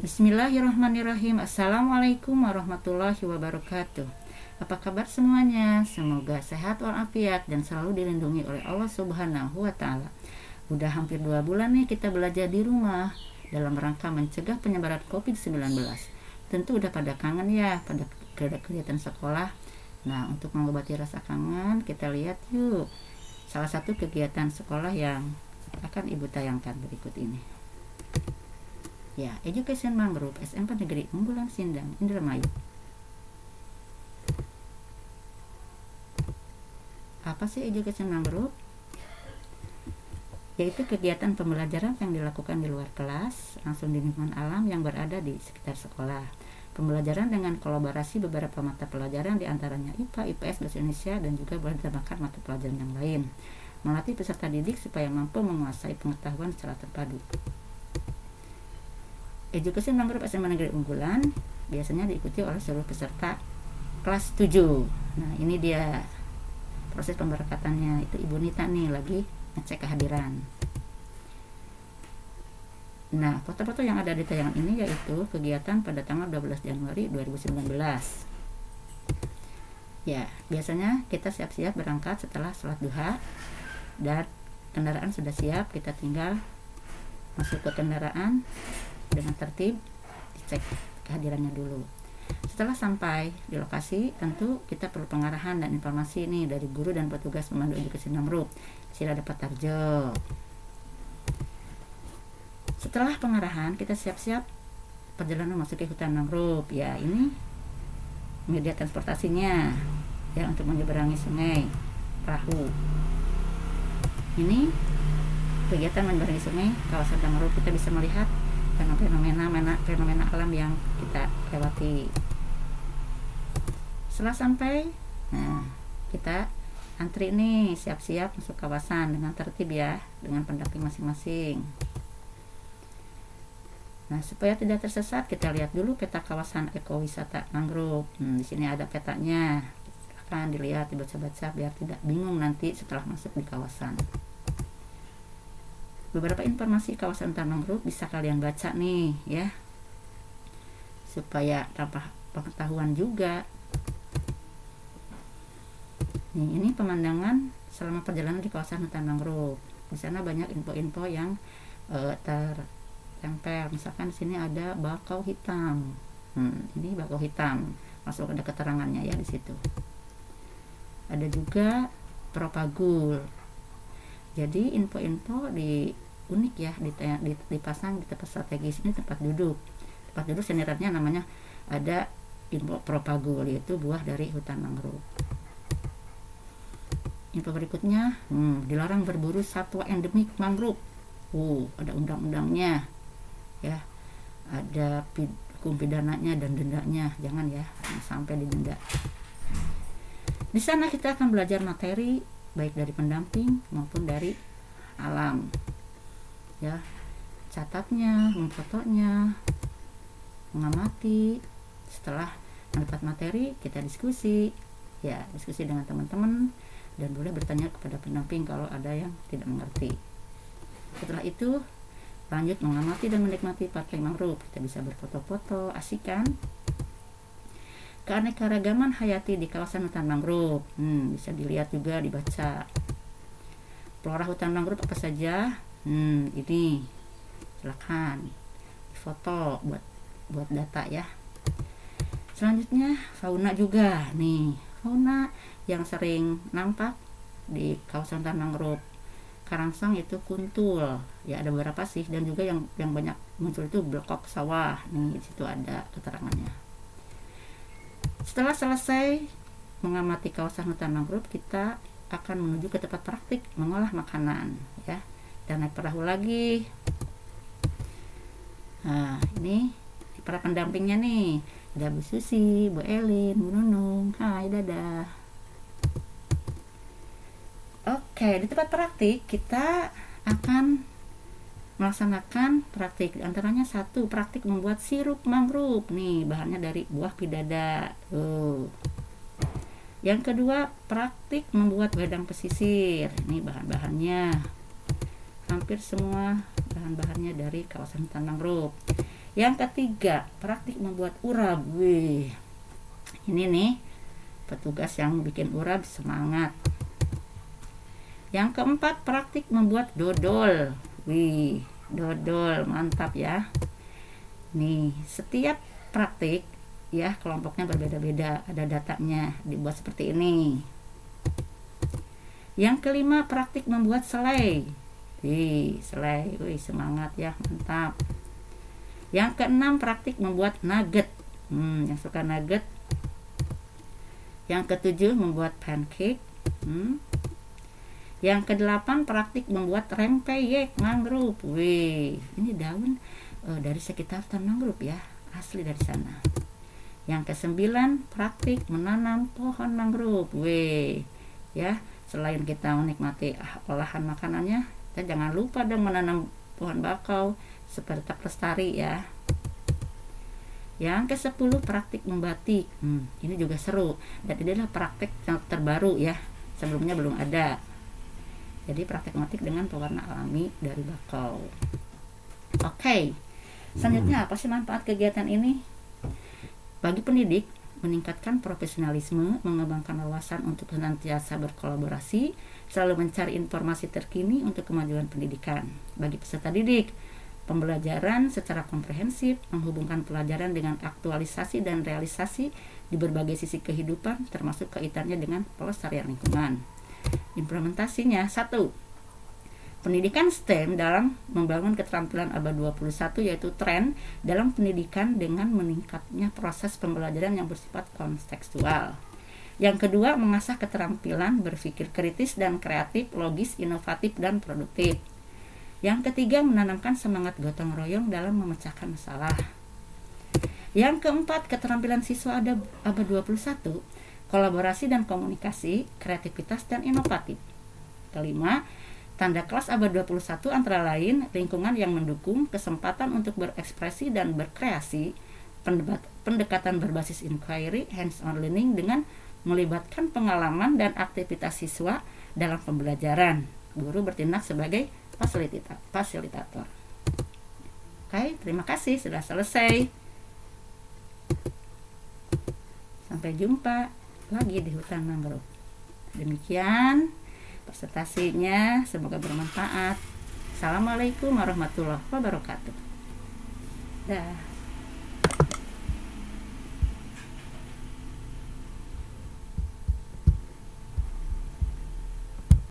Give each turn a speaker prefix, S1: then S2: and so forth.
S1: Bismillahirrahmanirrahim. Assalamualaikum warahmatullahi wabarakatuh. Apa kabar semuanya? Semoga sehat walafiat dan selalu dilindungi oleh Allah Subhanahu wa Ta'ala. Udah hampir 2 bulan nih kita belajar di rumah dalam rangka mencegah penyebaran COVID-19. Tentu udah pada kangen ya pada kegiatan sekolah. Nah, untuk mengobati rasa kangen, kita lihat yuk salah satu kegiatan sekolah yang akan Ibu tayangkan berikut ini. Ya, Education Mangrove SMP Negeri Unggulan Sindang, Indramayu. Apa sih Education Mangrove? Yaitu kegiatan pembelajaran yang dilakukan di luar kelas, langsung di lingkungan alam yang berada di sekitar sekolah. Pembelajaran dengan kolaborasi beberapa mata pelajaran diantaranya IPA, IPS, Bahasa Indonesia, dan juga berdasarkan mata pelajaran yang lain. Melatih peserta didik supaya mampu menguasai pengetahuan secara terpadu. Education Mangrove SMA Negeri Unggulan biasanya diikuti oleh seluruh peserta kelas 7. Nah, ini dia proses pemberangkatannya. Itu Ibu Nita nih lagi ngecek kehadiran. Nah, foto-foto yang ada di tayangan ini yaitu kegiatan pada tanggal 12 Januari 2019. Ya, biasanya kita siap-siap berangkat setelah sholat duha dan kendaraan sudah siap, kita tinggal masuk ke kendaraan dengan tertib, dicek kehadirannya dulu. Setelah sampai di lokasi, tentu kita perlu pengarahan dan informasi nih dari guru dan petugas pemandu edukasi Mangrove. Di sini ada Pak Tarjo. Setelah pengarahan, kita siap-siap perjalanan memasuki hutan mangrove. Ya, ini media transportasinya ya untuk menyeberangi sungai, perahu. Ini kegiatan menyeberangi sungai kawasan mangrove, kita bisa melihat fenomena alam yang kita lewati. Setelah sampai, nah, kita antri nih, siap-siap masuk kawasan dengan tertib ya, dengan pendamping masing-masing. Nah, supaya tidak tersesat, kita lihat dulu peta kawasan ekowisata mangrove. Di sini ada petanya, akan dilihat, dibaca-baca biar tidak bingung nanti setelah masuk di kawasan. Beberapa informasi kawasan hutan mangrove bisa kalian baca nih ya, supaya tambah pengetahuan juga. Nih, ini pemandangan selama perjalanan di kawasan hutan mangrove. Di sana banyak info-info yang tertempel. Misalkan di sini ada bakau hitam. Ini bakau hitam, masuk ada keterangannya ya di situ. Ada juga propagul. Jadi info-info unik ya dipasang di tempat strategis. Ini tempat duduk senirannya namanya ada info propagul, yaitu buah dari hutan mangrove. Info berikutnya, dilarang berburu satwa endemik mangrove. Ada undang-undangnya ya, ada hukum pidananya dan dendanya, jangan ya sampai didenda. Di sana kita akan belajar materi baik dari pendamping maupun dari alam ya, catatnya, memfotonya, mengamati. Setelah mendapat materi, kita diskusi ya, diskusi dengan teman-teman dan boleh bertanya kepada pendamping kalau ada yang tidak mengerti. Setelah itu lanjut mengamati dan menikmati partai mangrove. Kita bisa berfoto-foto, asik kan? Keanekaragaman hayati di kawasan hutan mangrove, bisa dilihat juga, dibaca. Flora hutan mangrove apa saja? Ini silakan foto buat data ya. Selanjutnya fauna juga nih, fauna yang sering nampak di kawasan hutan mangrove Karangsang itu kuntul ya, ada beberapa sih, dan juga yang banyak muncul itu blekok sawah nih, di situ ada keterangannya. Setelah selesai mengamati kawasan hutan mangrove, kita akan menuju ke tempat praktik mengolah makanan ya, dan naik perahu lagi. Nah, ini para pendampingnya nih, ada Bu Susi, Bu Elin, Bu Nunung. Hai, dadah. Oke, di tempat praktik kita akan melaksanakan praktik, antaranya satu, praktik membuat sirup mangrove nih, bahannya dari buah pidada. Yang kedua, praktik membuat wedang pesisir. Ini bahan-bahannya, hampir semua bahan-bahannya dari kawasan hutan mangrove. Yang ketiga, praktik membuat urab. Wih, ini nih petugas yang bikin urab semangat. Yang keempat, praktik membuat dodol. Wih, dodol mantap ya. Nih, setiap praktik ya kelompoknya berbeda-beda, ada datanya, dibuat seperti ini. Yang kelima, praktik membuat selai. Wih, selai. Wih, semangat ya, mantap. Yang keenam, praktik membuat nugget. Yang suka nugget. Yang ketujuh, membuat pancake. Yang kedelapan, praktik membuat rempeyek mangrove. Wih, ini daun dari sekitar hutan mangrove ya, asli dari sana. Yang kesembilan, praktik menanam pohon mangrove. Wih, ya, selain kita menikmati olahan makanannya, kita jangan lupa dong menanam pohon bakau supaya tetap lestari ya. Yang ke-10, praktik membatik. Ini juga seru, dan ini adalah praktik yang terbaru ya, sebelumnya belum ada. Jadi praktik membatik dengan pewarna alami dari bakau. Oke, selanjutnya apa sih manfaat kegiatan ini? Bagi pendidik, meningkatkan profesionalisme, mengembangkan wawasan untuk senantiasa berkolaborasi, selalu mencari informasi terkini untuk kemajuan pendidikan. Bagi peserta didik, pembelajaran secara komprehensif, menghubungkan pelajaran dengan aktualisasi dan realisasi di berbagai sisi kehidupan, termasuk kaitannya dengan pelestarian lingkungan. Implementasinya, 1. Pendidikan STEM dalam membangun keterampilan abad 21, yaitu tren dalam pendidikan dengan meningkatnya proses pembelajaran yang bersifat kontekstual. Yang kedua, mengasah keterampilan berpikir kritis dan kreatif, logis, inovatif, dan produktif. Yang ketiga, menanamkan semangat gotong royong dalam memecahkan masalah. Yang keempat, keterampilan siswa abad 21, kolaborasi dan komunikasi, kreativitas, dan inovatif. Kelima, tanda kelas abad 21 antara lain lingkungan yang mendukung, kesempatan untuk berekspresi dan berkreasi, pendekatan berbasis inquiry, hands-on learning dengan melibatkan pengalaman dan aktivitas siswa dalam pembelajaran. Guru bertindak sebagai fasilitator. Oke, terima kasih, sudah selesai. Sampai jumpa lagi di hutan mangrove. Demikian presentasinya, semoga bermanfaat. Assalamualaikum warahmatullahi wabarakatuh. Dah.